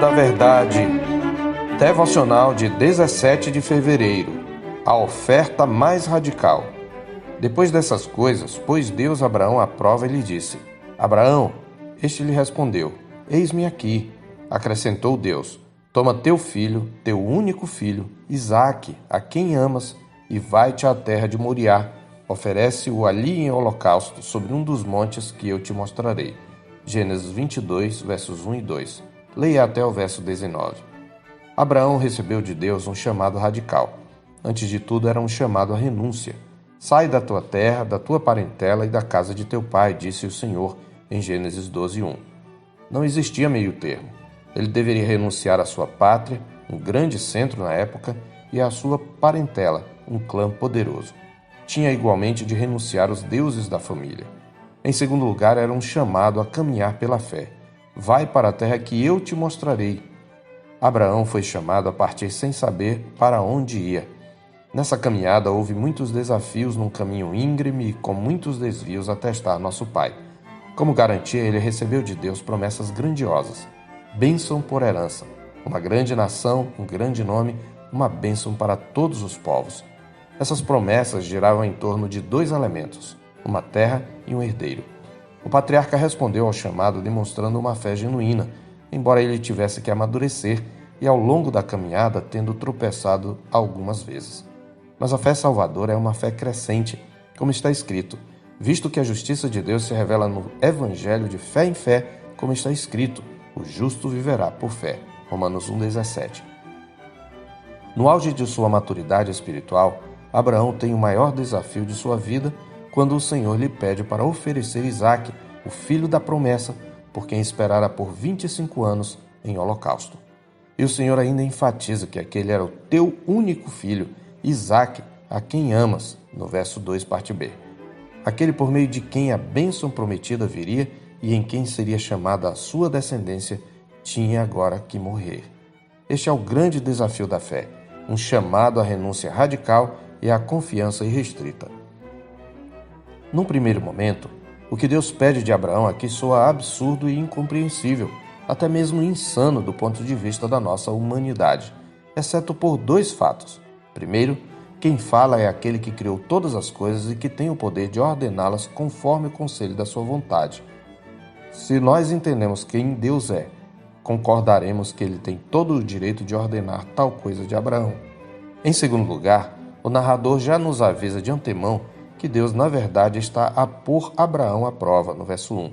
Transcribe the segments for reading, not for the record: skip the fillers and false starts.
da Verdade, devocional de 17 de fevereiro, a oferta mais radical. Depois dessas coisas, pôs Deus Abraão à prova e lhe disse: Abraão, este lhe respondeu: Eis-me aqui. Acrescentou Deus: Toma teu filho, teu único filho, Isaque, a quem amas, e vai-te à terra de Moriá. Oferece-o ali em holocausto, sobre um dos montes que eu te mostrarei. Gênesis 22, versos 1 e 2. Leia até o verso 19. Abraão recebeu de Deus um chamado radical. Antes de tudo, era um chamado à renúncia. Sai da tua terra, da tua parentela e da casa de teu pai, disse o Senhor, em Gênesis 12, 1. Não existia meio termo. Ele deveria renunciar à sua pátria, um grande centro na época, e à sua parentela, um clã poderoso. Tinha igualmente de renunciar aos deuses da família. Em segundo lugar, era um chamado a caminhar pela fé. Vai para a terra que eu te mostrarei. Abraão foi chamado a partir sem saber para onde ia. Nessa caminhada houve muitos desafios num caminho íngreme e com muitos desvios a testar nosso pai. Como garantia, ele recebeu de Deus promessas grandiosas. Bênção por herança, uma grande nação, um grande nome, uma bênção para todos os povos. Essas promessas giravam em torno de dois elementos, uma terra e um herdeiro. O patriarca respondeu ao chamado demonstrando uma fé genuína, embora ele tivesse que amadurecer e ao longo da caminhada tendo tropeçado algumas vezes. Mas a fé salvadora é uma fé crescente, como está escrito, visto que a justiça de Deus se revela no evangelho de fé em fé, como está escrito, o justo viverá por fé. Romanos 1,17. No auge de sua maturidade espiritual, Abraão tem o maior desafio de sua vida quando o Senhor lhe pede para oferecer Isaque, o filho da promessa, por quem esperara por 25 anos em holocausto. E o Senhor ainda enfatiza que aquele era o teu único filho, Isaque, a quem amas, no verso 2, parte B. Aquele por meio de quem a bênção prometida viria e em quem seria chamada a sua descendência, tinha agora que morrer. Este é o grande desafio da fé, um chamado à renúncia radical e à confiança irrestrita. Num primeiro momento, o que Deus pede de Abraão aqui soa absurdo e incompreensível, até mesmo insano do ponto de vista da nossa humanidade, exceto por dois fatos. Primeiro, quem fala é aquele que criou todas as coisas e que tem o poder de ordená-las conforme o conselho da sua vontade. Se nós entendemos quem Deus é, concordaremos que ele tem todo o direito de ordenar tal coisa de Abraão. Em segundo lugar, o narrador já nos avisa de antemão que Deus, na verdade, está a pôr Abraão à prova, no verso 1.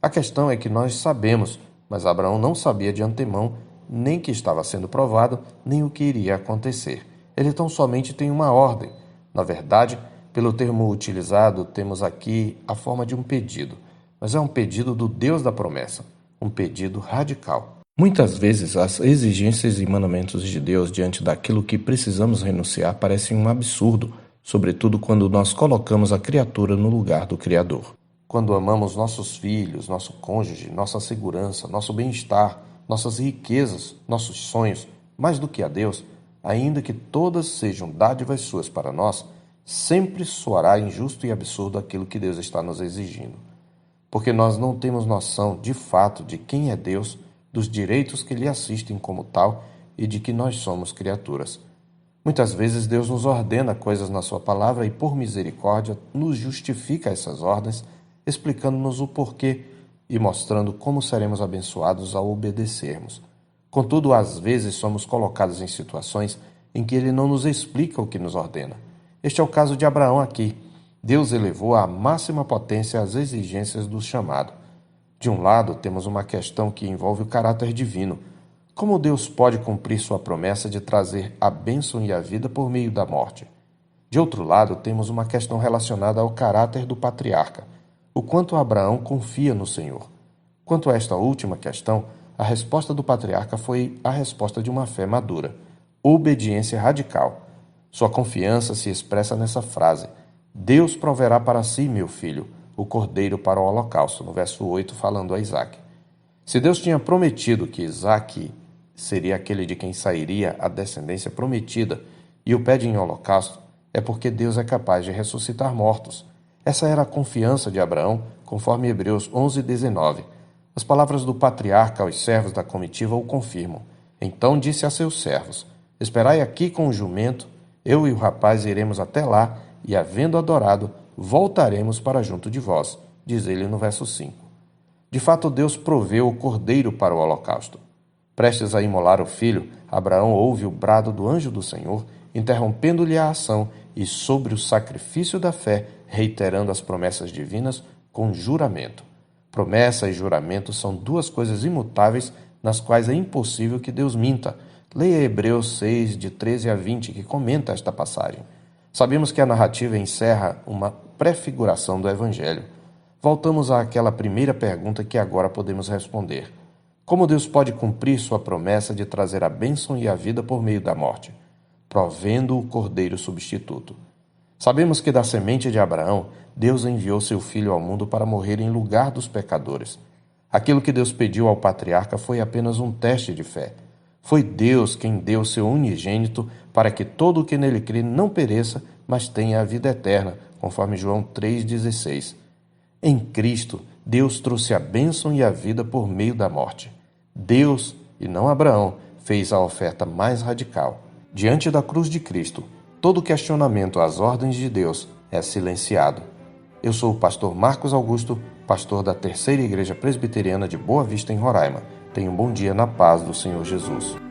A questão é que nós sabemos, mas Abraão não sabia de antemão nem que estava sendo provado, nem o que iria acontecer. Ele tão somente tem uma ordem. Na verdade, pelo termo utilizado, temos aqui a forma de um pedido, mas é um pedido do Deus da promessa, um pedido radical. Muitas vezes, as exigências e mandamentos de Deus diante daquilo que precisamos renunciar parecem um absurdo, sobretudo quando nós colocamos a criatura no lugar do Criador. Quando amamos nossos filhos, nosso cônjuge, nossa segurança, nosso bem-estar, nossas riquezas, nossos sonhos, mais do que a Deus, ainda que todas sejam dádivas suas para nós, sempre soará injusto e absurdo aquilo que Deus está nos exigindo. Porque nós não temos noção, de fato, de quem é Deus, dos direitos que lhe assistem como tal e de que nós somos criaturas. Muitas vezes Deus nos ordena coisas na sua palavra e, por misericórdia, nos justifica essas ordens, explicando-nos o porquê e mostrando como seremos abençoados ao obedecermos. Contudo, às vezes somos colocados em situações em que Ele não nos explica o que nos ordena. Este é o caso de Abraão aqui. Deus elevou à máxima potência as exigências do chamado. De um lado, temos uma questão que envolve o caráter divino. Como Deus pode cumprir sua promessa de trazer a bênção e a vida por meio da morte? De outro lado, temos uma questão relacionada ao caráter do patriarca, o quanto Abraão confia no Senhor. Quanto a esta última questão, a resposta do patriarca foi a resposta de uma fé madura, obediência radical. Sua confiança se expressa nessa frase: Deus proverá para si, meu filho, o cordeiro para o holocausto, no verso 8, falando a Isaque. Se Deus tinha prometido que Isaque seria aquele de quem sairia a descendência prometida e o pede em holocausto, é porque Deus é capaz de ressuscitar mortos. Essa era a confiança de Abraão, conforme Hebreus 11:19. As palavras do patriarca aos servos da comitiva o confirmam. Então disse a seus servos: Esperai aqui com o jumento, eu e o rapaz iremos até lá, e, havendo adorado, voltaremos para junto de vós, diz ele no verso 5. De fato, Deus proveu o cordeiro para o holocausto. Prestes a imolar o filho, Abraão ouve o brado do anjo do Senhor, interrompendo-lhe a ação e, sobre o sacrifício da fé, reiterando as promessas divinas com juramento. Promessa e juramento são duas coisas imutáveis nas quais é impossível que Deus minta. Leia Hebreus 6, de 13 a 20, que comenta esta passagem. Sabemos que a narrativa encerra uma prefiguração do Evangelho. Voltamos àquela primeira pergunta que agora podemos responder. Como Deus pode cumprir sua promessa de trazer a bênção e a vida por meio da morte? Provendo o cordeiro substituto. Sabemos que da semente de Abraão, Deus enviou seu filho ao mundo para morrer em lugar dos pecadores. Aquilo que Deus pediu ao patriarca foi apenas um teste de fé. Foi Deus quem deu seu unigênito para que todo o que nele crê não pereça, mas tenha a vida eterna, conforme João 3,16. Em Cristo, Deus trouxe a bênção e a vida por meio da morte. Deus, e não Abraão, fez a oferta mais radical. Diante da cruz de Cristo, todo questionamento às ordens de Deus é silenciado. Eu sou o pastor Marcos Augusto, pastor da Terceira Igreja Presbiteriana de Boa Vista, em Roraima. Tenha um bom dia na paz do Senhor Jesus.